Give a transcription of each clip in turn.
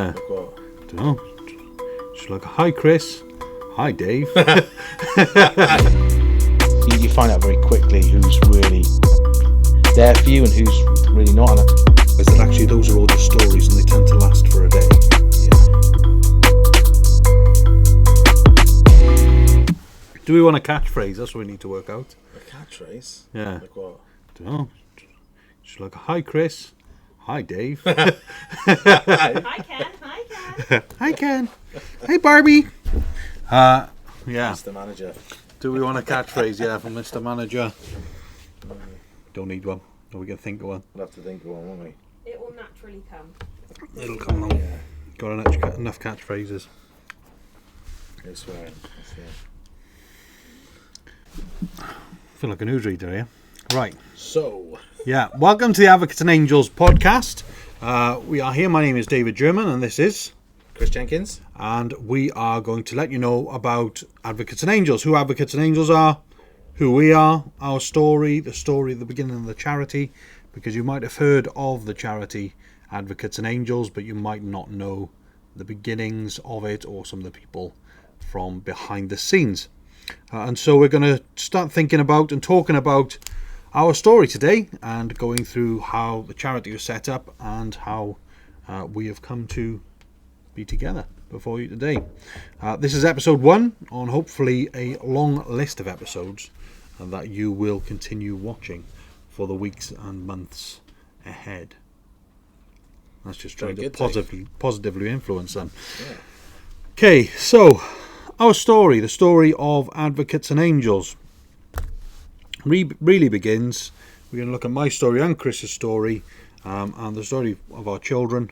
Like what? Dunno. She's like, hi Chris, hi Dave. You find out very quickly who's really there for you and who's really not. Is that actually those are all just stories and they tend to last for a day. Yeah. Do we want a catchphrase? That's what we need to work out. A catchphrase? Yeah. Like what? Dunno. She's like, hi Chris, hi Dave. Hi Ken. Hi Ken. Hey Barbie. Yeah. Mr. Manager. Do we want a catchphrase? Yeah, from Mr. Manager. Don't need one. Or we can think of one. We'll have to think of one, won't we? It will naturally come. It'll come along. Yeah. Got enough catchphrases. I swear. I feel like a newsreader here. Right. So. Yeah. Welcome to the Advocates and Angels podcast. We are here. My name is David German and this is Chris Jenkins. And we are going to let you know about Advocates and Angels, who Advocates and Angels are, who we are, our story, the story at the beginning of the charity, because you might have heard of the charity Advocates and Angels, but you might not know the beginnings of it or some of the people from behind the scenes. And so we're going to start thinking about and talking about our story today and going through how the charity was set up and how we have come to be together before you today. This is episode 1 on hopefully a long list of episodes that you will continue watching for the weeks and months ahead. That's just trying to positively influence them. Yeah. Okay, so our story, the story of Advocates and Angels, really begins. We're going to look at my story and Chris's story and the story of our children.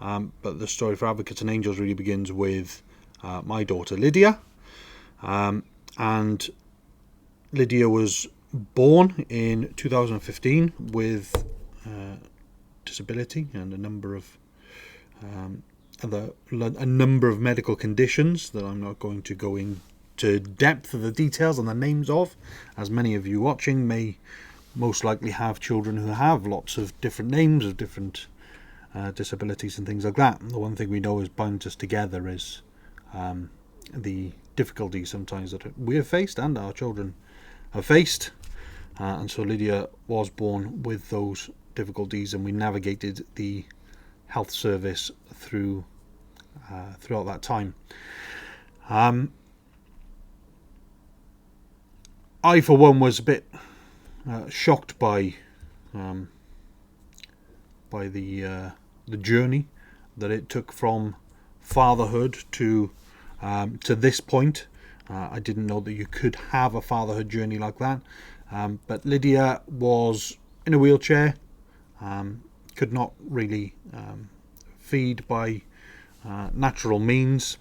But the story for Advocates and Angels really begins with my daughter Lydia. And Lydia was born in 2015 with disability and a number of medical conditions that I'm not going to go into depth of the details and the names of, as many of you watching may most likely have children who have lots of different names of different disabilities and things like that. The one thing we know is bound us together is the difficulties sometimes that we have faced and our children have faced, and so Lydia was born with those difficulties, and we navigated the health service throughout that time. I for one was a bit shocked by the journey that it took from fatherhood to this point. I didn't know that you could have a fatherhood journey like that. But Lydia was in a wheelchair, could not really feed by natural means,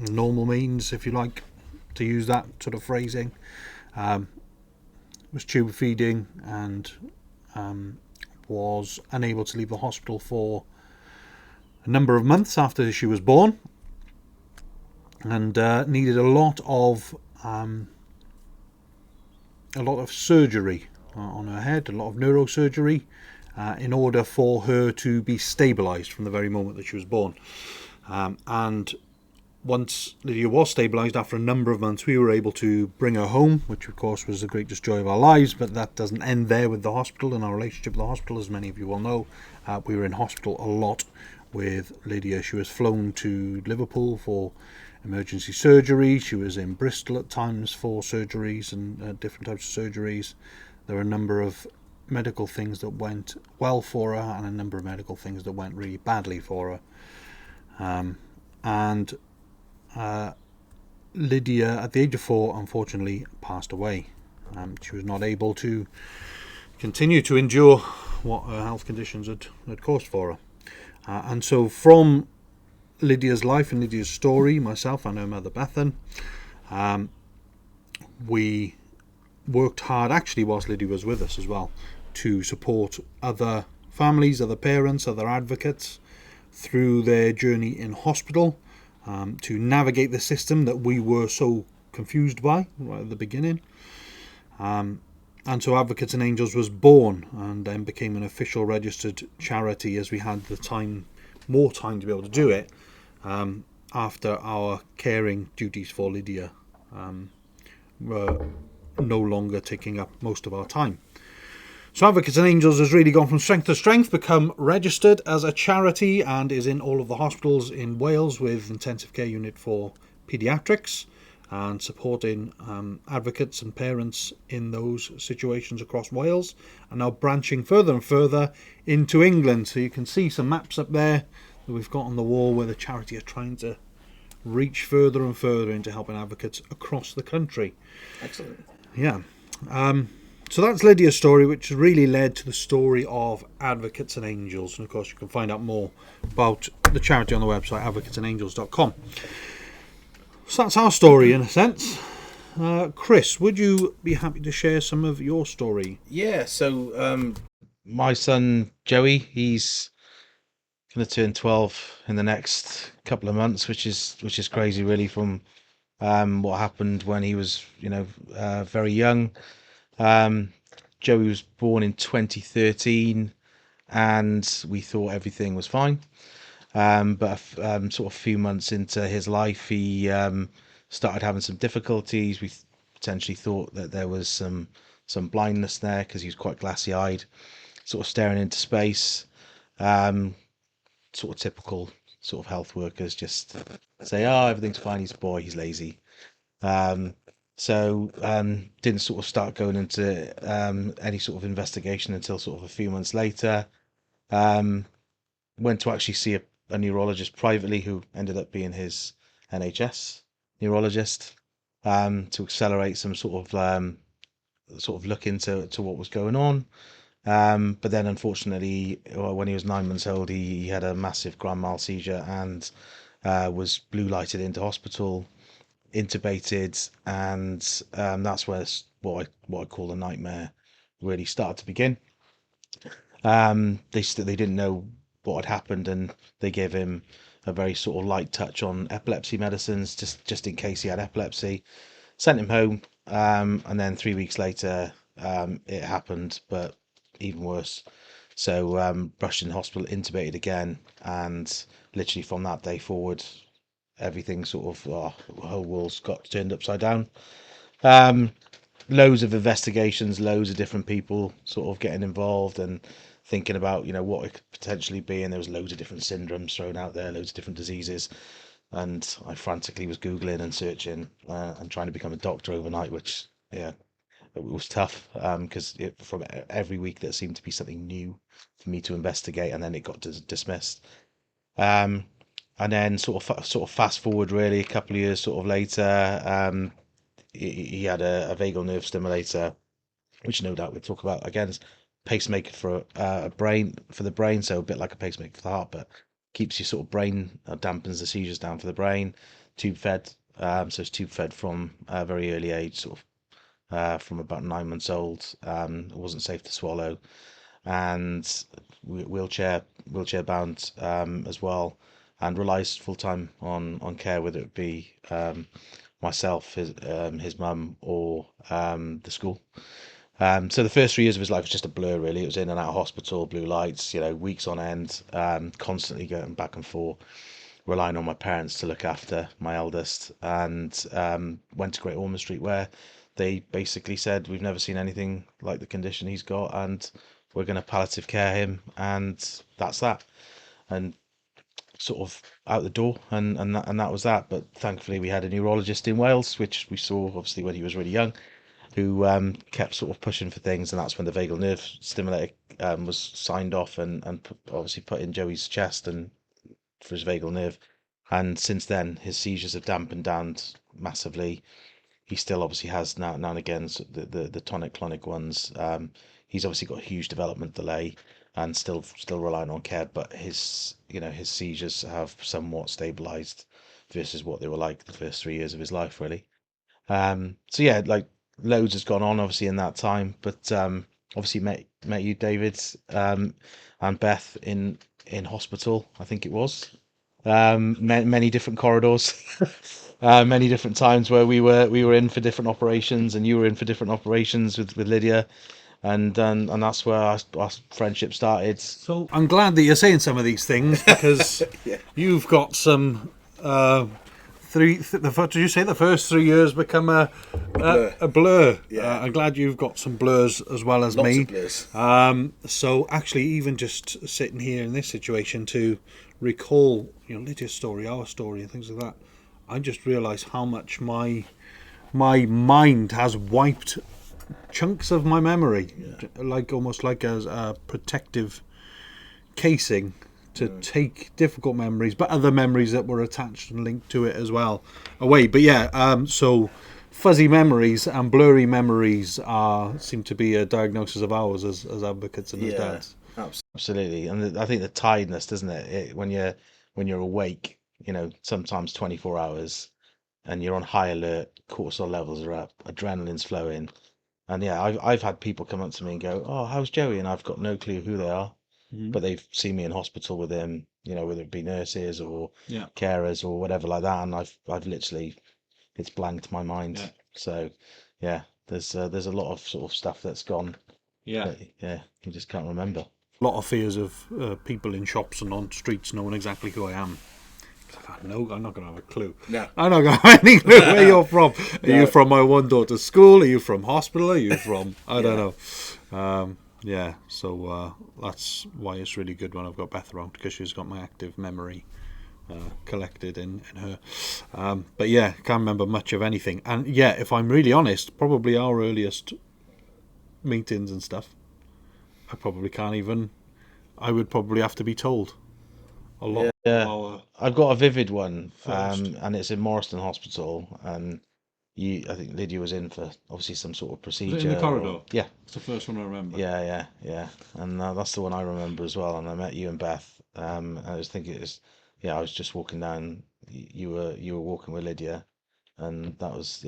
normal means, if you like to use that sort of phrasing. Was tube feeding and was unable to leave the hospital for a number of months after she was born, and needed a lot of surgery on her head, a lot of neurosurgery, in order for her to be stabilised from the very moment that she was born. And once Lydia was stabilised, after a number of months, we were able to bring her home, which of course was the greatest joy of our lives. But that doesn't end there with the hospital and our relationship with the hospital. As many of you will know, we were in hospital a lot with Lydia. She was flown to Liverpool for emergency surgery. She was in Bristol at times for surgeries and different types of surgeries. There were a number of medical things that went well for her and a number of medical things that went really badly for her. Lydia, at the age of 4, unfortunately passed away. She was not able to continue to endure what her health conditions had caused for her. And so from Lydia's life and Lydia's story, myself and her mother Bethan, we worked hard, actually whilst Lydia was with us as well, to support other families, other parents, other advocates through their journey in hospital, to navigate the system that we were so confused by right at the beginning. And so Advocates and Angels was born and then became an official registered charity as we had the time more time to be able to do it after our caring duties for Lydia were no longer taking up most of our time. So Advocates and Angels has really gone from strength to strength, become registered as a charity, and is in all of the hospitals in Wales with intensive care unit for paediatrics, and supporting advocates and parents in those situations across Wales, and now branching further and further into England. So you can see some maps up there that we've got on the wall where the charity are trying to reach further and further into helping advocates across the country. Excellent. Yeah. So that's Lydia's story, which really led to the story of Advocates and Angels. And of course, you can find out more about the charity on the website, advocatesandangels.com. So that's our story in a sense. Chris, would you be happy to share some of your story? Yeah, so My son Joey, he's going to turn 12 in the next couple of months, which is crazy, really, from what happened when he was, very young. Joey was born in 2013, and we thought everything was fine. But sort of a few months into his life, he started having some difficulties. We potentially thought that there was some blindness there because he was quite glassy-eyed, sort of staring into space. Sort of typical sort of health workers just say, "Oh, everything's fine. He's a boy. He's lazy." So didn't sort of start going into any sort of investigation until sort of a few months later. Went to actually see a neurologist privately, who ended up being his NHS neurologist, to accelerate some sort of look into what was going on. But then unfortunately, when he was 9 months old, he had a massive grand mal seizure and was blue lighted into hospital, intubated, and that's where what I call a nightmare really started to begin. They didn't know what had happened, and they gave him a very sort of light touch on epilepsy medicines, just in case he had epilepsy. Sent him home, and then 3 weeks later, it happened, but even worse. So rushed in hospital, intubated again, and literally from that day forward, everything sort of the whole world's got turned upside down. Loads of investigations, loads of different people sort of getting involved and thinking about what it could potentially be, and there was loads of different syndromes thrown out there, loads of different diseases, and I frantically was googling and searching and trying to become a doctor overnight, which it was tough because from every week there seemed to be something new for me to investigate, and then it got dismissed. And then sort of fast forward really a couple of years sort of later, he had a vagal nerve stimulator, which no doubt we'll talk about again. It's pacemaker for the brain, so a bit like a pacemaker for the heart, but keeps your sort of brain, dampens the seizures down for the brain. Tube fed, so it's tube fed from a very early age, sort of from about 9 months old. It wasn't safe to swallow, and wheelchair bound as well, and relies full time on care, whether it be myself, his mum, or the school. So the first 3 years of his life was just a blur, really. It was in and out of hospital, blue lights, weeks on end, constantly going back and forth, relying on my parents to look after my eldest, and went to Great Ormond Street, where they basically said, "We've never seen anything like the condition he's got, and we're going to palliative care him," and that's that. And sort of out the door, and that was that. But thankfully, we had a neurologist in Wales, which we saw obviously when he was really young, who kept sort of pushing for things, and that's when the vagal nerve stimulator was signed off and obviously put in Joey's chest and for his vagal nerve. And since then, his seizures have dampened down massively. He still obviously has now and again the tonic-clonic ones. He's obviously got a huge development delay and still relying on care, but his seizures have somewhat stabilized versus what they were like the first 3 years of his life, really. So yeah, like loads has gone on obviously in that time, but obviously met you, David, and Beth in hospital, I think it was. Many different corridors, many different times where we were in for different operations, and you were in for different operations with Lydia. and that's where our friendship started. So I'm glad that you're saying some of these things because Yeah. you've got some. Did you say the first 3 years become blur. a blur? Yeah. I'm glad you've got some blurs as well as Lots me. of blurs. So actually, even just sitting here in this situation to recall, Lydia's story, our story, and things like that, I just realised how much my mind has wiped chunks of my memory, like almost like a protective casing to take difficult memories, but other memories that were attached and linked to it as well away. But yeah, so fuzzy memories and blurry memories seem to be a diagnosis of ours as advocates and as Yeah. dads. Absolutely, and I think the tiredness, doesn't it? When you're awake, sometimes 24 hours, and you're on high alert, cortisol levels are up, adrenaline's flowing, and yeah, I've had people come up to me and go, "Oh, how's Joey?" and I've got no clue who they are, but they've seen me in hospital with him, whether it be nurses or Yeah. carers or whatever like that, and I've literally, it's blanked my mind. Yeah. So yeah, there's a lot of sort of stuff that's gone. Yeah. That, yeah, you just can't remember. A lot of fears of people in shops and on streets knowing exactly who I am. No, I'm not going to have a clue. No. I'm not going to have any clue where you're from. Are No. you from my one daughter's school? Are you from hospital? Are you from... I don't know. Yeah, so that's why it's really good when I've got Beth around, because she's got my active memory collected in her. But yeah, can't remember much of anything. And yeah, if I'm really honest, probably our earliest meetings and stuff, I probably can't even... I would probably have to be told a lot. Yeah, Our I've got a vivid one, first. and it's in Morriston Hospital, and I think Lydia was in for obviously some sort of procedure. Yeah, It's the first one I remember. yeah, and that's the one I remember as well. And I met you and Beth. I was thinking I was just walking down. You were walking with Lydia, and that was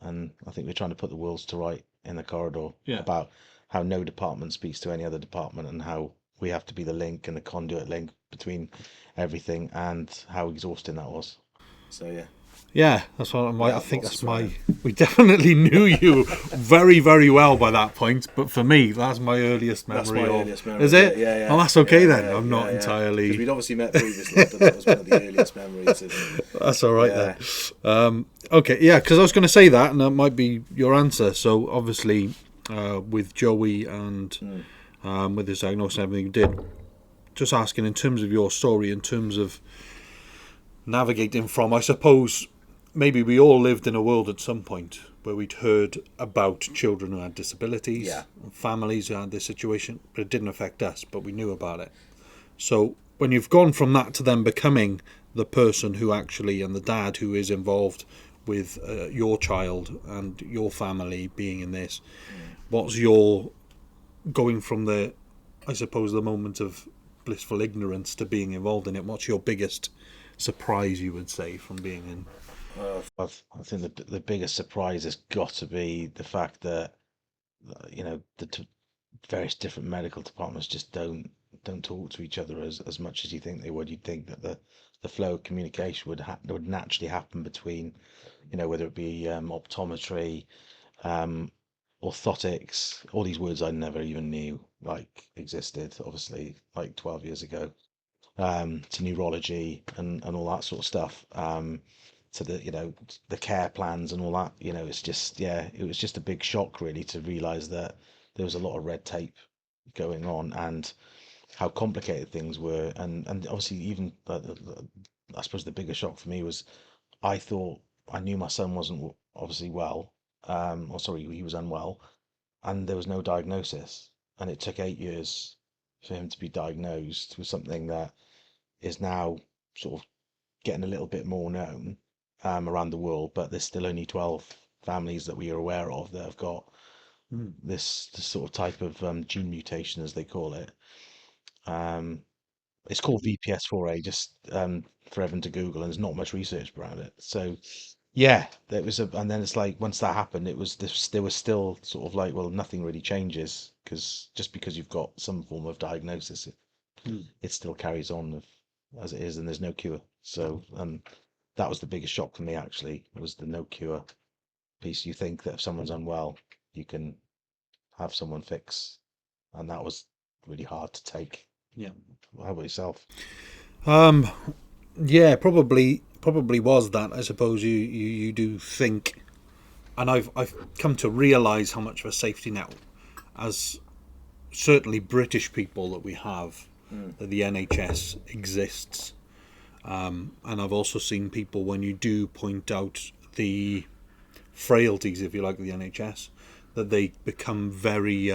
and I think we're trying to put the worlds to right in the corridor about how no department speaks to any other department, and how we have to be the link and the conduit link between everything, and how exhausting that was. So yeah. Yeah, that's what I Yeah, think. lots That's of my. We definitely knew you very, very well by that point. But for me, that's my earliest memory. That's my earliest memory. Is it? Yeah. Oh, that's okay Yeah, then. yeah, I'm not yeah. entirely. Because we'd obviously met previously, but that was one of the earliest memories. That's all right Yeah. then. Okay, yeah, because I was going to say that, and that might be your answer. So obviously, with Joey and with his diagnosis and everything you did, just asking in terms of your story, in terms of navigating from, I suppose, maybe we all lived in a world at some point where we'd heard about children who had disabilities, Yeah. and families who had this situation, but it didn't affect us, but we knew about it. So when you've gone from that to then becoming the person who actually, and the dad who is involved with your child and your family being in this, what's your, going from the, I suppose, the moment of blissful ignorance to being involved in it, what's your biggest surprise, you would say, from being in? I think the biggest surprise has got to be the fact that the various different medical departments just don't talk to each other as much as you think they would. You'd think that the flow of communication would naturally happen between, whether it be optometry, orthotics, all these words I never even knew like existed, obviously like 12 years ago, to neurology and all that sort of stuff, to the care plans and all that. It's just, it was just a big shock really to realize that there was a lot of red tape going on, and how complicated things were, and obviously even I suppose the bigger shock for me was, I thought I knew my son wasn't obviously well, or sorry, he was unwell, and there was no diagnosis, and it took 8 years for him to be diagnosed with something that is now sort of getting a little bit more known around the world, but there's still only 12 families that we are aware of that have got this sort of type of gene mutation, as they call it. It's called VPS4A, just for everyone to Google, and there's not much research around it. So yeah, there was and then it's like once that happened, it was there was still sort of like, well, nothing really changes, because just because you've got some form of diagnosis, it still carries on as it is, and there's no cure. So that was the biggest shock for me, actually, was the no cure piece. You think that if someone's unwell, you can have someone fix, and that was really hard to take. Yeah. How about yourself? Yeah, probably was that. I suppose you do think, and I've come to realise how much of a safety net, as certainly British people that we have, that the NHS exists. And I've also seen people, when you do point out the frailties, if you like, of the NHS, that they become very.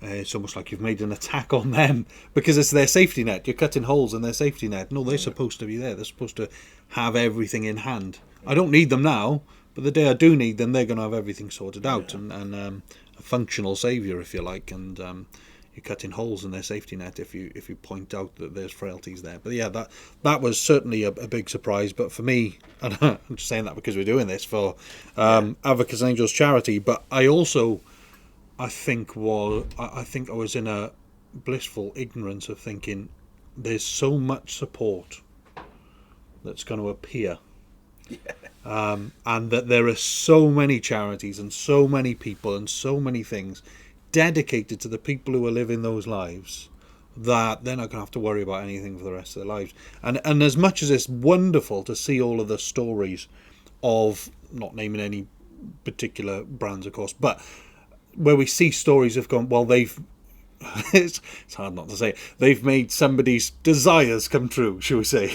It's almost like you've made an attack on them because it's their safety net. You're cutting holes in their safety net. No, they're supposed to be there. They're supposed to have everything in hand. I don't need them now, but the day I do need them, they're going to have everything sorted out and a functional saviour, if you like. And you're cutting holes in their safety net if you point out that there's frailties there. But yeah, that was certainly a big surprise. But for me, and I'm just saying that because we're doing this for Advocates and Angels charity, but I think I was in a blissful ignorance of thinking there's so much support that's going to appear, and that there are so many charities and so many people and so many things dedicated to the people who are living those lives that they're not going to have to worry about anything for the rest of their lives. And as much as it's wonderful to see all of the stories of, not naming any particular brands, of course, but where we see stories of gone, well, they've it's hard not to say it, they've made somebody's desires come true, shall we say.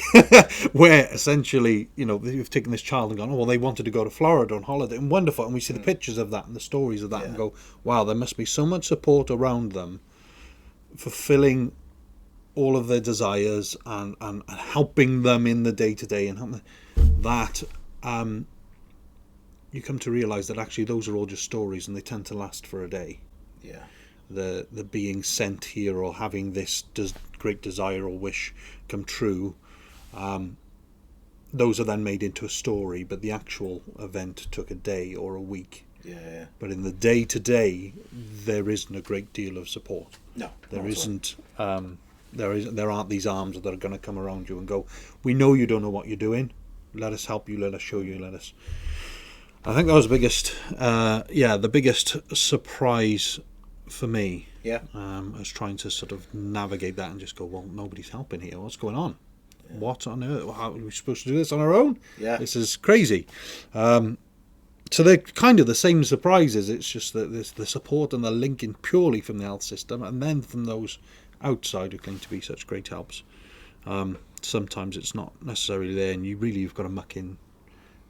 Where essentially, you've taken this child and gone, oh, well, they wanted to go to Florida on holiday, and wonderful, and we see the pictures of that and the stories of that and go, wow, there must be so much support around them fulfilling all of their desires and helping them in the day-to-day, and helping that you come to realise that actually those are all just stories, and they tend to last for a day. Yeah. The being sent here or having this great desire or wish come true, those are then made into a story, but the actual event took a day or a week. Yeah. But in the day-to-day, there isn't a great deal of support. No. There isn't. There aren't these arms that are going to come around you and go, we know you don't know what you're doing. Let us help you. Let us show you. I think that was the biggest surprise for me. Yeah. I was trying to sort of navigate that and just go, well, nobody's helping here. What's going on? Yeah. What on earth? How are we supposed to do this on our own? Yeah. This is crazy. So they're kind of the same surprises. It's just that there's the support and the linking purely from the health system, and then from those outside who claim to be such great helps. Sometimes it's not necessarily there, and you've got to muck in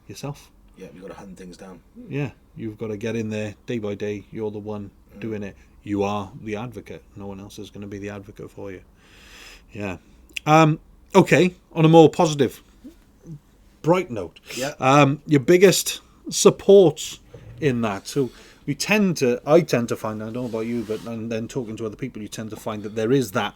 yourself. Yeah, you've got to hunt things down. Yeah, you've got to get in there day by day. You're the one doing it. You are the advocate. No one else is going to be the advocate for you. Yeah. Okay, on a more positive, bright note. Yeah. Your biggest supports in that. So I tend to find, I don't know about you, but and then talking to other people, you tend to find that there is that,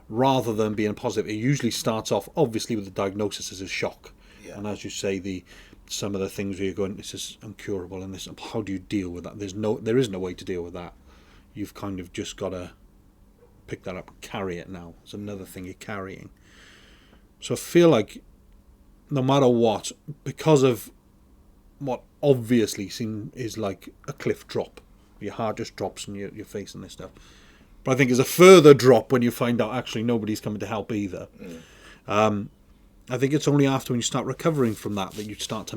rather than being positive, it usually starts off obviously with the diagnosis as a shock. Yeah. And as you say, some of the things where you're going, this is incurable, and this, how do you deal with that? There is no way to deal with that. You've kind of just got to pick that up and carry it now. It's another thing you're carrying. So I feel like no matter what, because of what obviously is like a cliff drop, your heart just drops and you're facing this stuff. But I think there's a further drop when you find out actually nobody's coming to help either. I think it's only after when you start recovering from that you start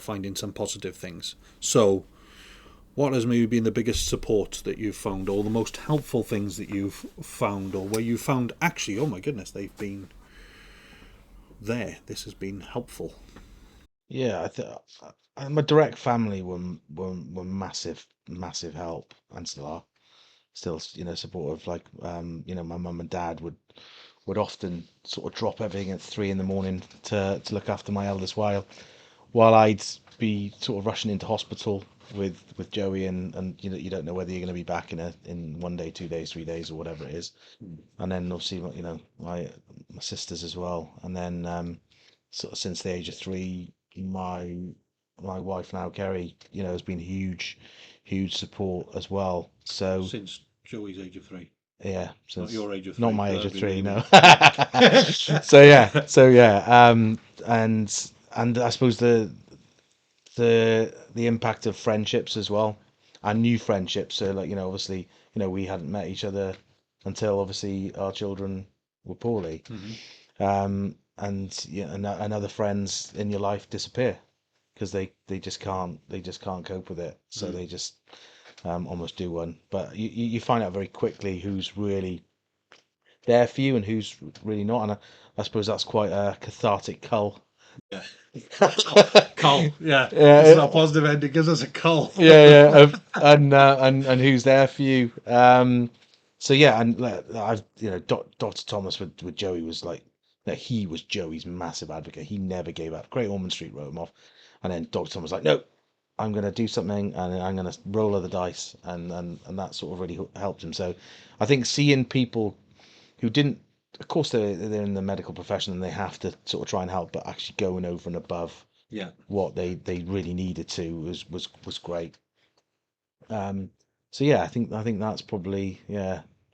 finding some positive things. So what has maybe been the biggest support that you've found, or the most helpful things that you've found, or where you found actually, oh my goodness, they've been there, this has been helpful? Yeah, my direct family were massive help, and still are. Still, supportive. Like, my mum and dad would often sort of drop everything at 3 a.m. to look after my eldest while I'd be sort of rushing into hospital with Joey, and you don't know whether you're going to be back in 1 day, 2 days, 3 days, or whatever it is. And then obviously, my sisters as well. And then sort of since the age of 3, my wife now, Kerry, has been huge support as well. So Since Joey's age of 3. yeah, Not your age of 3. not my age of that'd 3, be no. really- So yeah. And I suppose the impact of friendships as well. and new friendships. So like, obviously, we hadn't met each other until obviously our children were poorly. And yeah, and other friends in your life disappear because they just can't cope with it. So they just almost do one. But you find out very quickly who's really there for you and who's really not. And I suppose that's quite a cathartic cull. Yeah. Cull. Yeah. Yeah, This is our positive ending. Gives us a cull. yeah, and who's there for you. So yeah, and I've Dr. Thomas with Joey was like, he was Joey's massive advocate. He never gave up. Great Ormond Street wrote him off, and then Dr. Thomas was like, no, I'm going to do something, and I'm going to roll of the dice, and that sort of really helped him. So I think seeing people who didn't, of course they're in the medical profession and they have to sort of try and help, but actually going over and above Yeah. what they really needed to was great. So yeah, I think that's probably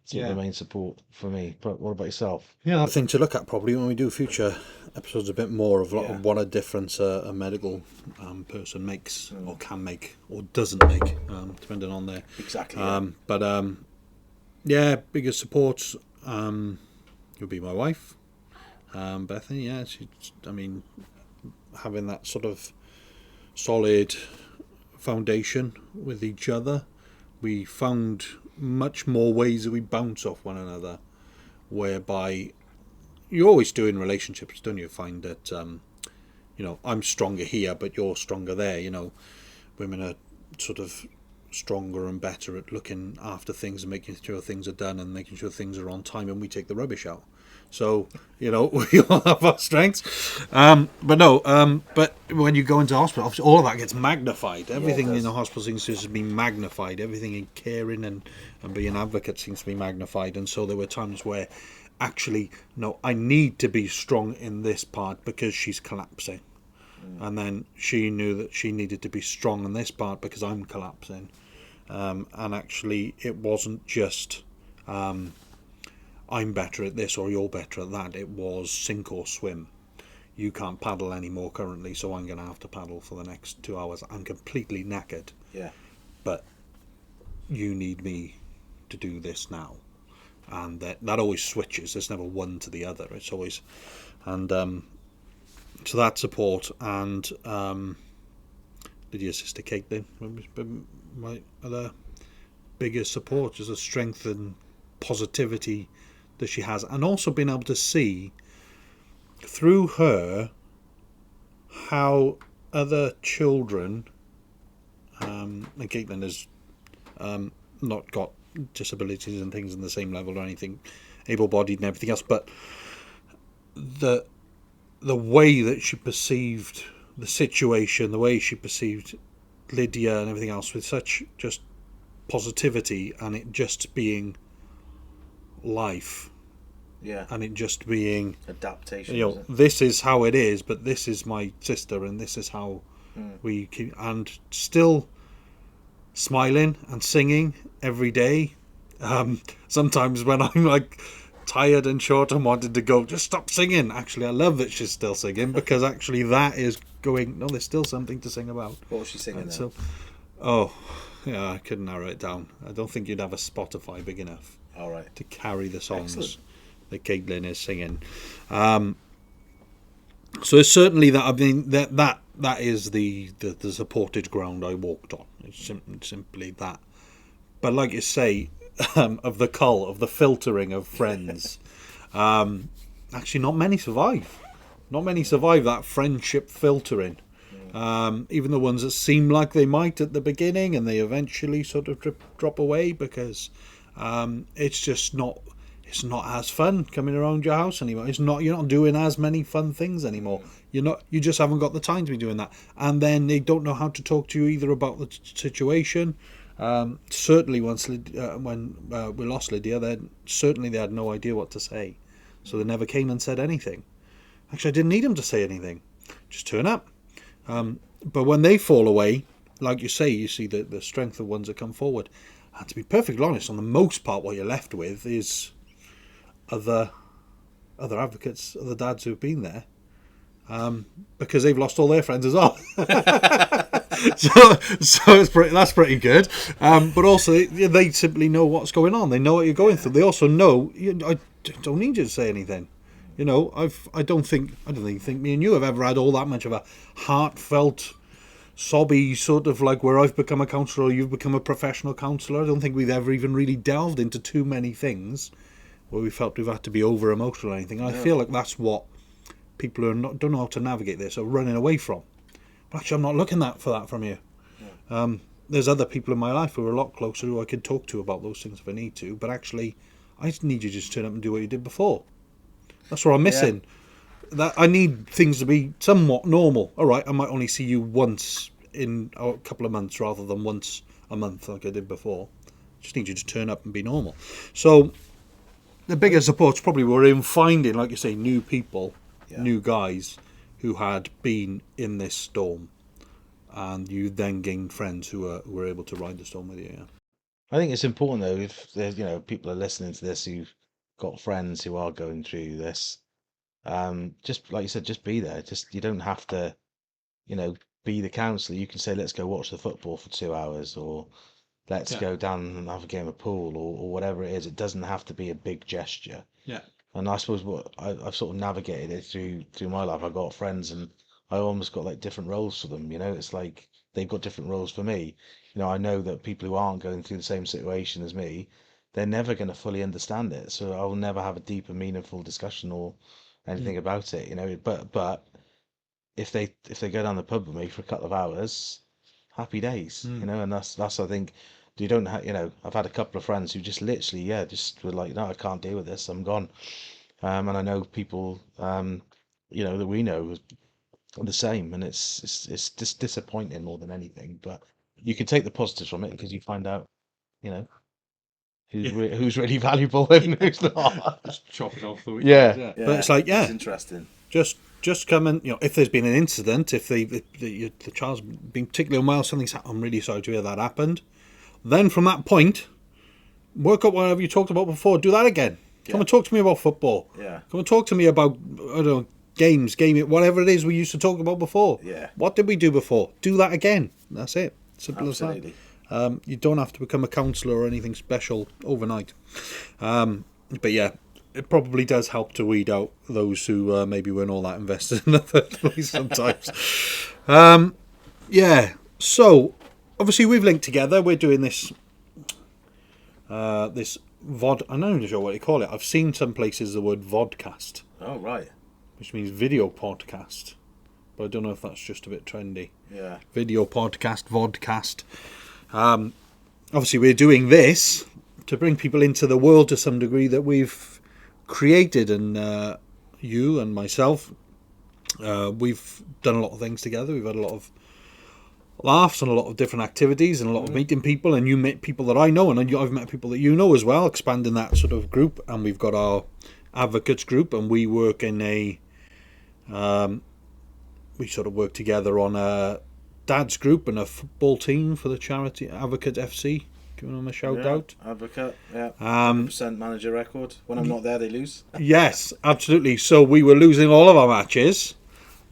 sort of the main support for me. But what about yourself? Yeah, I think to look at probably when we do future episodes a bit more of Yeah. what a difference a medical person makes or can make or doesn't make, depending on their Exactly. But yeah, biggest support would be my wife, Bethany. Yeah, having that sort of solid foundation with each other, we found much more ways that we bounce off one another, whereby you always do in relationships, don't you? Find that I'm stronger here, but you're stronger there. Women are sort of stronger and better at looking after things and making sure things are done and making sure things are on time, and we take the rubbish out. So we all have our strengths, but when you go into hospital, obviously all of that gets magnified. Everything in the hospital seems to be magnified. Everything in caring and being an advocate seems to be magnified. And so there were times where actually, no, I need to be strong in this part because she's collapsing, and then she knew that she needed to be strong in this part because I'm collapsing. And actually, it wasn't just I'm better at this or you're better at that. It was sink or swim. You can't paddle anymore currently, so I'm going to have to paddle for the next 2 hours. I'm completely knackered. Yeah. But you need me to do this now. And that always switches. There's never one to the other. It's always... And so that support, and Lydia's sister Caitlin, my other biggest support, is the strength and positivity that she has, and also being able to see through her how other children, and Caitlin has not got disabilities and things in the same level or anything, able-bodied and everything else, but the way that she perceived the situation, the way she perceived Lydia and everything else with such just positivity, and it just being life, and it just being adaptation. This is how it is, but this is my sister, and this is how we keep, and still smiling and singing every day. Sometimes when I'm like tired and short and wanted to go, just stop singing. Actually, I love that she's still singing, because actually that is going, no, there's still something to sing about. What was she singing then? Yeah, I couldn't narrow it down. I don't think you'd have a Spotify big enough to carry the songs that Caitlin is singing. So it's certainly that. I mean, that is the supported ground I walked on. It's simply that. But like you say, of the cull, of the filtering of friends, actually not many survive. Not many survive that friendship filtering. Even the ones that seem like they might at the beginning, and they eventually sort of drop away because it's just not. It's not as fun coming around your house anymore. You're not doing as many fun things anymore. You just haven't got the time to be doing that. And then they don't know how to talk to you either about the situation. Certainly once when we lost Lydia, they had no idea what to say. So they never came and said anything. Actually, I didn't need them to say anything. Just turn up. But when they fall away, like you say, you see the strength of ones that come forward. And to be perfectly honest, on the most part, what you're left with is other advocates, other dads who've been there, because they've lost all their friends as well. so that's pretty good. But also, they simply know what's going on. They know what you're going through. They also know I don't need you to say anything. I don't think me and you have ever had all that much of a heartfelt, sobby sort of like where I've become a counsellor or you've become a professional counsellor. I don't think we've ever even really delved into too many things where we felt we've had to be over emotional or anything. And I feel like that's what people who don't know how to navigate this are running away from. But actually, I'm not looking for that from you. There's other people in my life who are a lot closer who I could talk to about those things if I need to. But actually, I just need you to just turn up and do what you did before. That's what I'm missing. That I need things to be somewhat normal. All right, I might only see you once in a couple of months rather than once a month like I did before. Just need you to turn up and be normal. So the biggest supports probably were in finding, like you say, new people, new guys who had been in this storm, and you then gained friends who were able to ride the storm with you. Yeah. I think it's important though, if there's people are listening to this who've got friends who are going through this, just like you said, just be there. Just you don't have to, be the counsellor. You can say, let's go watch the football for 2 hours, or let's go down and have a game of pool, or whatever it is. It doesn't have to be a big gesture. Yeah. And I suppose what I've sort of navigated it through my life. I've got friends, and I almost got like different roles for them. It's like they've got different roles for me. I know that people who aren't going through the same situation as me, they're never going to fully understand it. So I will never have a deep and meaningful discussion or anything about it. But if they go down the pub with me for a couple of hours, happy days. And that's I think. You don't I've had a couple of friends who just literally just were like, no, I can't deal with this, I'm gone. And I know people that we know are the same, and it's just disappointing more than anything. But you can take the positives from it because you find out who's really valuable and who's not. Just chop it off the weekend. Yeah. But it's like it's interesting. Just come and if there's been an incident, if the child's been particularly unwell, something's happened, I'm really sorry to hear that happened. Then from that point, work up whatever you talked about before. Do that again. Come and talk to me about football. Yeah. Come and talk to me about games, gaming, whatever it is we used to talk about before. Yeah. What did we do before? Do that again. That's it. Simple Absolutely. as that. You don't have to become a counsellor or anything special overnight. But yeah, it probably does help to weed out those who maybe weren't all that invested in the first place sometimes. So obviously we've linked together. We're doing this this VOD. I'm not even sure what you call it. I've seen some places the word vodcast. Oh, right. Which means video podcast. But I don't know if that's just a bit trendy. Yeah. Video podcast, vodcast. Obviously we're doing this to bring people into the world to some degree that we've created, and you and myself, we've done a lot of things together. We've had a lot of laughs and a lot of different activities and a lot of meeting people, and you met people that I know, and I've met people that you know as well, expanding that sort of group. And we've got our advocates group, and we work in a we sort of work together on a dad's group and a football team for the charity Advocate FC. Giving them a shout out. Advocate, 100% manager record. When I'm not there, they lose. Yes, absolutely. So we were losing all of our matches.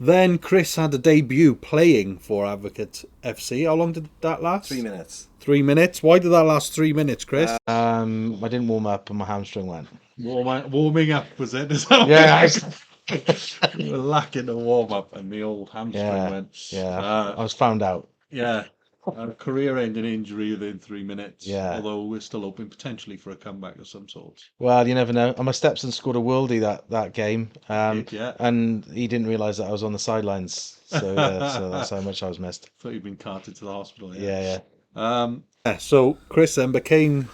Then Chris had a debut playing for Advocate FC. How long did that last? 3 minutes. 3 minutes? Why did that last 3 minutes, Chris? I didn't warm up and my hamstring went. Warming up, was it? Yeah. We were lacking a warm up and the old hamstring went. Yeah, I was found out. Yeah. A career-ending injury within 3 minutes. Yeah. Although we're still hoping potentially for a comeback of some sort. Well, you never know. And my stepson scored a worldie that game. And he didn't realise that I was on the sidelines. So that's how much I was missed. Thought you'd been carted to the hospital. Yeah. So Chris then became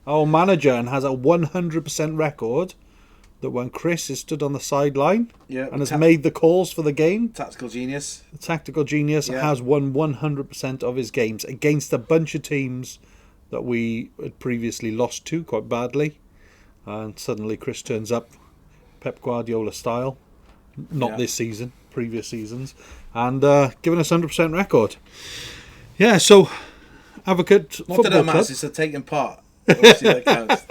our manager and has a 100% record that when Chris is stood on the sideline and has made the calls for the game, Tactical genius. the tactical genius has won 100% of his games against a bunch of teams that we had previously lost to quite badly. And suddenly Chris turns up, Pep Guardiola style, not this season, previous seasons, and giving us 100% record. Yeah, so Advocate Not Football that it matters, Club. it's a taking part. Obviously that counts.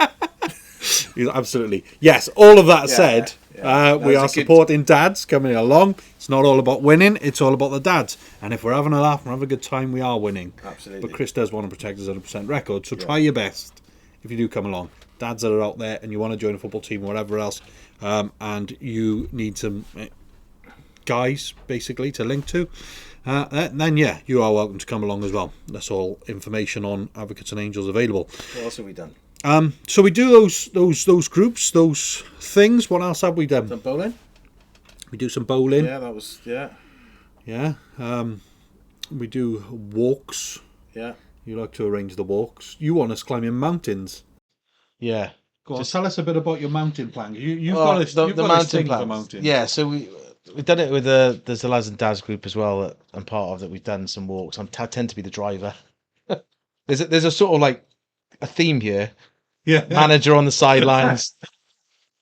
Absolutely. Yes, all of that said, We are supporting dads coming along. It's not all about winning, it's all about the dads. And if we're having a laugh and having a good time, we are winning. Absolutely. But Chris does want to protect his 100% record, so try your best if you do come along. Dads that are out there and you want to join a football team or whatever else, and you need some guys, basically, to link to, then yeah, you are welcome to come along as well. That's all information on Advocates and Angels available. What else have we done? So we do those groups, those things. What else have we done? Some bowling? We do some bowling. Yeah, that was, yeah. Yeah. We do walks. Yeah. You like to arrange the walks. You want us climbing mountains. Yeah. Go on, tell us a bit about your mountain plan. You've Well, got the a mountain thing for plans. mountains. Yeah, so we've done it with there's the lads and dads group as well that I'm part of, that we've done some walks. I tend to be the driver. There's a sort of like a theme here. Yeah. Manager on the sidelines,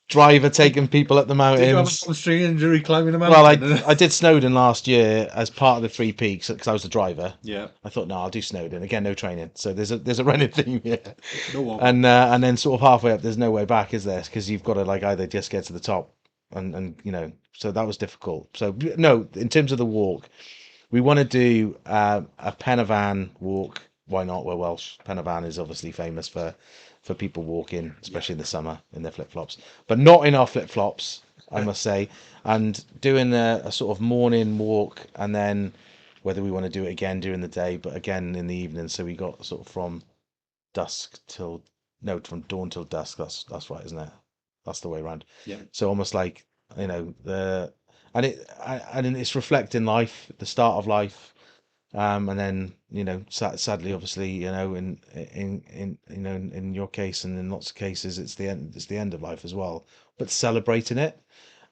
driver taking people up the Did you have a mountains. hamstring injury climbing a mountain? Well, I did Snowdon last year as part of the 3 Peaks because I was the driver. Yeah. I thought, no, I'll do Snowdon again. No training, so there's a running theme here. No one. And then sort of halfway up, there's no way back, is there? Because you've got to like either just get to the top, and so that was difficult. So no, in terms of the walk, we want to do a Penavan walk. Why not? We're Welsh. Penavan is obviously famous for people walking, especially in the summer in their flip-flops, but not in our flip-flops, I must say. And doing a sort of morning walk, and then whether we want to do it again during the day, but again in the evening. So we got sort of from dawn till dusk. That's right, isn't it? That's the way around. Yeah. So almost like and it's reflecting life, the start of life. And then sadly, obviously, in your case and in lots of cases, it's the end of life as well. But celebrating it,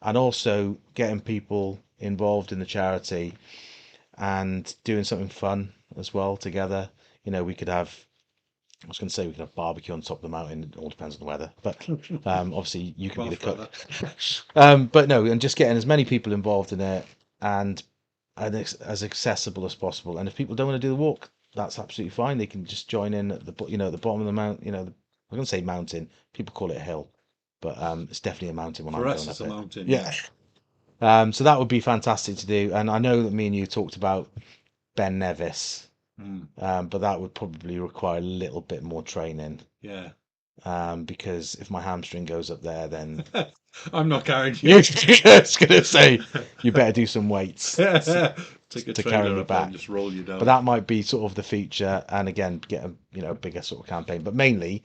and also getting people involved in the charity and doing something fun as well together. We could have. I was going to say we could have barbecue on top of the mountain. It all depends on the weather, but obviously you can be the cook. But no, and just getting as many people involved in it and as accessible as possible. And if people don't want to do the walk, that's absolutely fine. They can just join in at the bottom of the mountain. I'm going to say mountain. People call it a hill, but it's definitely a mountain when I'm going up it. For us, it's a mountain. Yeah. So that would be fantastic to do. And I know that me and you talked about Ben Nevis, but that would probably require a little bit more training. Yeah. Because if my hamstring goes up there, then I'm not carrying you. I was going to say you better do some weights Take a to carry you up back. and just roll you down. But that might be sort of the feature, and again, get a bigger sort of campaign. But mainly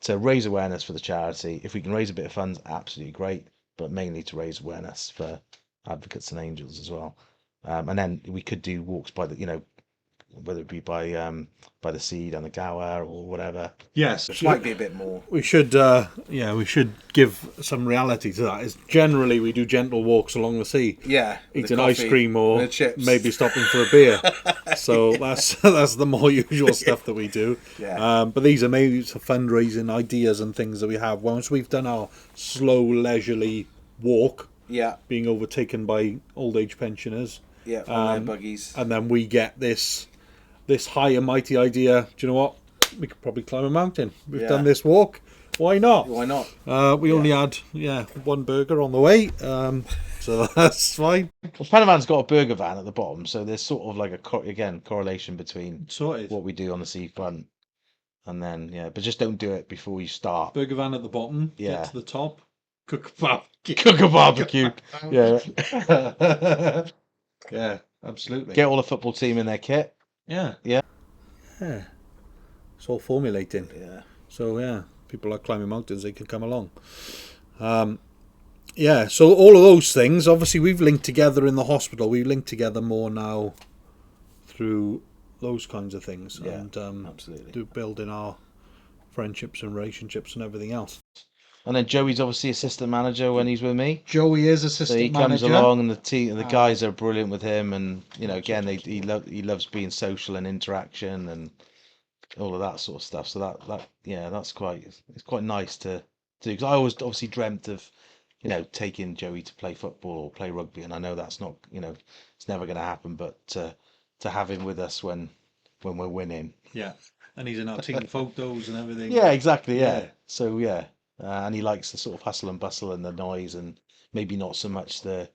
to raise awareness for the charity. If we can raise a bit of funds, absolutely great. But mainly to raise awareness for Advocates and Angels as well. And then we could do walks by the whether it be by the Seed and the Gower or whatever. Yes, Which might be a bit more. we should give some reality to that. Is generally we do gentle walks along the sea, eating ice cream or maybe stopping for a beer. So that's the more usual stuff that we do. But these are maybe some fundraising ideas and things that we have. Once we've done our slow leisurely walk, being overtaken by old age pensioners, on their buggies, and then we get this high and mighty idea. Do you know what? We could probably climb a mountain. We've done this walk. Why not? Why not? We only had one burger on the way, so that's fine. Well, Panavan's got a burger van at the bottom, so there's sort of like a correlation between what we do on the seafront, and then but just don't do it before you start. Burger van at the bottom. Get to the top. Cook a barbecue. Yeah. Yeah, absolutely. Get all the football team in their kit. Yeah. It's all formulating. Yeah. So people like climbing mountains, they can come along. So all of those things, obviously we've linked together in the hospital. We've linked together more now through those kinds of things. And absolutely. Building our friendships and relationships and everything else. And then Joey's obviously assistant manager when he's with me. Joey is assistant manager. So he comes along, and the team and the guys are brilliant with him. And again, he loves being social and interaction and all of that sort of stuff. So that's quite nice to do, because I always obviously dreamt of taking Joey to play football or play rugby, and I know that's not it's never going to happen. But to have him with us when we're winning. Yeah, and he's in our team photos and everything. Yeah, exactly. Yeah. So and he likes the sort of hustle and bustle and the noise, and maybe not so much the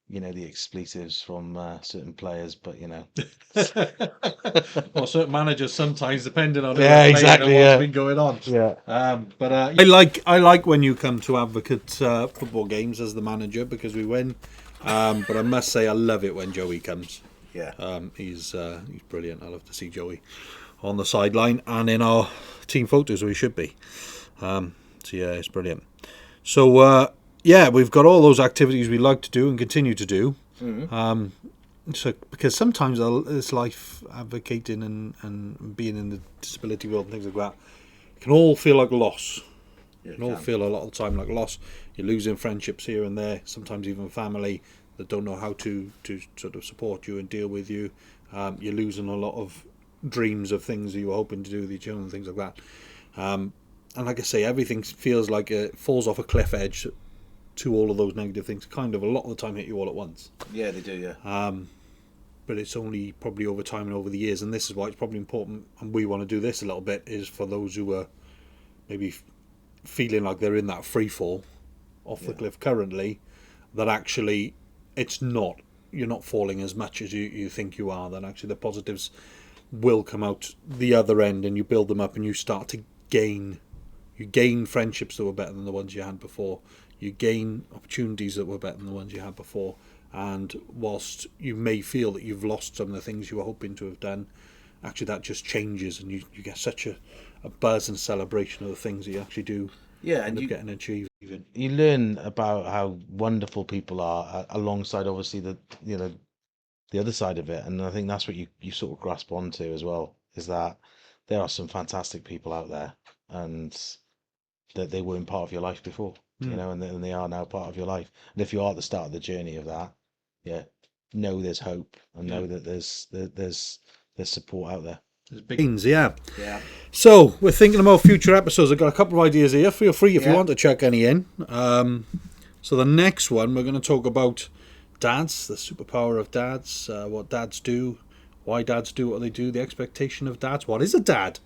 the expletives from certain players, but Or certain managers sometimes, depending on Yeah, exactly, what's yeah. been going on. Yeah. But I like when you come to Advocate football games as the manager because we win. But I must say I love it when Joey comes. Yeah. He's brilliant. I love to see Joey on the sideline and in our team photos where he should be. So yeah, it's brilliant. So yeah, we've got all those activities we like to do and continue to do. So because sometimes it's life advocating and being in the disability world and things like that, it can all feel like loss. Yeah, It can all feel a lot of the time like loss. You're losing friendships here and there, sometimes even family that don't know how to sort of support you and deal with you. You're losing a lot of dreams of things that you were hoping to do with your children and things like that. And like I say, everything feels like it falls off a cliff edge to all of those negative things. Kind of a lot of the time hit you all at once. Yeah, they do, yeah. But it's only probably over time and over the years, and this is why it's probably important, and we want to do this a little bit, is for those who are maybe feeling like they're in that free fall off the cliff currently, that actually you're not falling as much as you think you are, that actually the positives will come out the other end, and you build them up and you start to gain friendships that were better than the ones you had before. You gain opportunities that were better than the ones you had before. And whilst you may feel that you've lost some of the things you were hoping to have done, actually that just changes, and you get such a buzz and celebration of the things that you actually do end up getting achieved. You learn about how wonderful people are alongside obviously the other side of it, and I think that's what you sort of grasp onto as well, is that there are some fantastic people out there, and that they weren't part of your life before, and they are now part of your life. And if you are at the start of the journey of that, know there's hope, and know that there's support out there. There's big things, yeah. Yeah. So we're thinking about future episodes. I've got a couple of ideas here. Feel free if you want to chuck any in. So the next one we're going to talk about dads, the superpower of dads, what dads do, why dads do what they do, the expectation of dads. What is a dad?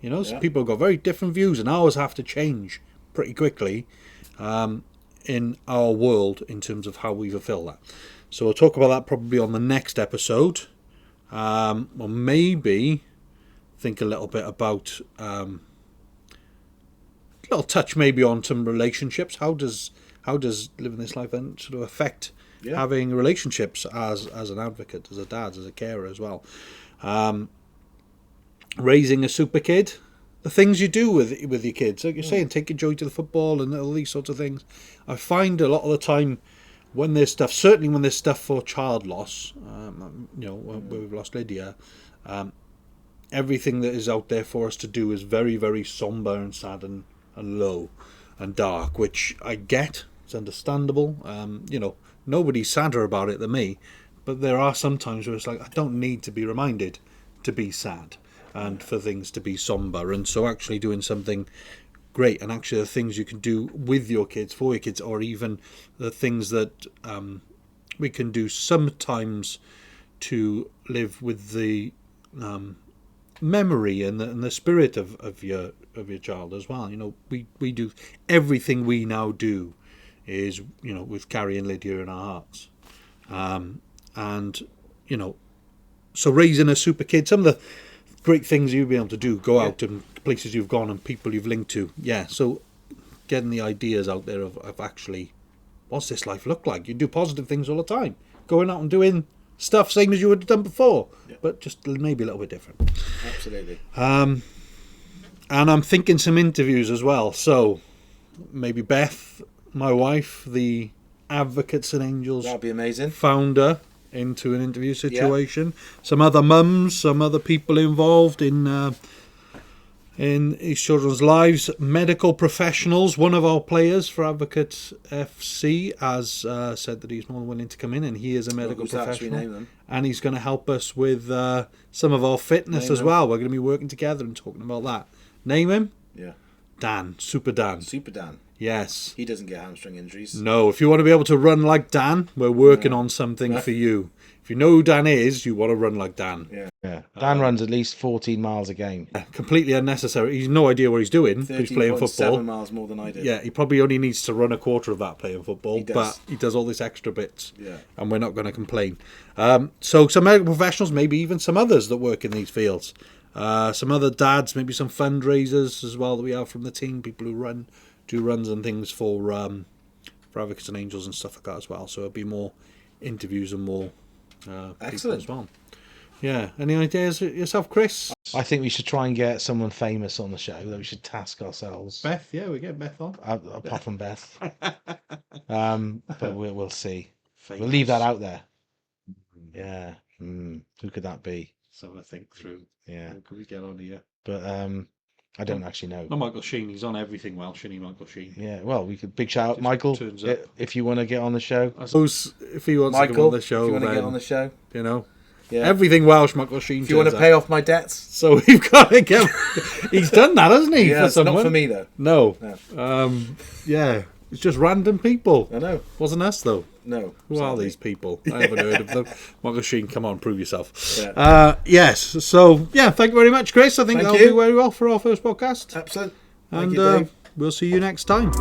Some people have got very different views, and ours have to change pretty quickly in our world in terms of how we fulfill that. So we'll talk about that probably on the next episode. Or maybe think a little bit about a little touch maybe on some relationships. How does living this life then sort of affect having relationships as an advocate, as a dad, as a carer as well? Raising a super kid, the things you do with your kids, like you're saying, taking Joey to the football and all these sorts of things. I find a lot of the time when there's stuff, certainly when there's stuff for child loss, when we've lost Lydia, everything that is out there for us to do is very, very somber and sad and low and dark, which I get. It's understandable. Nobody's sadder about it than me, but there are some times where it's like I don't need to be reminded to be sad and for things to be somber, and so actually doing something great, and actually the things you can do with your kids, for your kids, or even the things that we can do sometimes to live with the memory and the spirit of your child as well. We do everything we now do is with Carrie and Lydia in our hearts, and so raising a super kid, some of the great things you'll be able to do, go out and places you've gone and people you've linked to, so getting the ideas out there of actually what's this life look like. You do positive things all the time, going out and doing stuff same as you would have done before, but just maybe a little bit different. Absolutely. And I'm thinking some interviews as well, so maybe Beth, my wife, the Advocates and Angels, That'd be amazing. founder, into an interview situation. Some other mums, some other people involved in these children's lives, medical professionals. One of our players for Advocates FC has said that he's more than willing to come in, and he is a medical professional, and he's going to help us with some of our fitness as well. We're going to be working together and talking about that. Name him? Yeah. Dan, Super Dan. Super Dan. Yes. He doesn't get hamstring injuries. No, if you want to be able to run like Dan, we're working on something for you. If you know who Dan is, you want to run like Dan. Yeah. Dan runs at least 14 miles a game. Completely unnecessary. He's no idea what he's doing. He's playing football. 7 miles more than I did. Yeah, he probably only needs to run a quarter of that playing football, He does. but he does all these extra bits. Yeah. And we're not going to complain. So some medical professionals, maybe even some others that work in these fields. Some other dads, maybe some fundraisers as well that we have from the team, people who do runs and things for Advocates and Angels and stuff like that as well. So it'll be more interviews and more people Excellent as well. Yeah. Any ideas yourself, Chris? I think we should try and get someone famous on the show that we should task ourselves. Beth, yeah, we get Beth on. Apart from Beth. But we'll see. We'll leave that out there. Yeah. Who could that be? So I think through. Yeah. Who could we get on here? But I don't actually know. Not Michael Sheen. He's on everything, Welsh, isn't he, Michael Sheen? Yeah, well, we could big shout out Just Michael turns up. if you want to get on the show. I suppose if he wants to come Michael, on the show, if you want to then, get on the show. you know, Yeah. everything Welsh, Michael Sheen. If you want to turns pay up. off my dets. So we've got to get. He's done that, hasn't he? Yeah, for it's someone? not for me, though. No. No. Yeah. It's just random people. I know. Wasn't us though. No. Who are sadly. these people? I haven't heard of them. Michael Sheen, come on, prove yourself. Yeah. Yes. So yeah, thank you very much, Chris. I think Thank that'll you. do very well for our first podcast. Absolutely. And Thank you, Dave. we'll see you next time.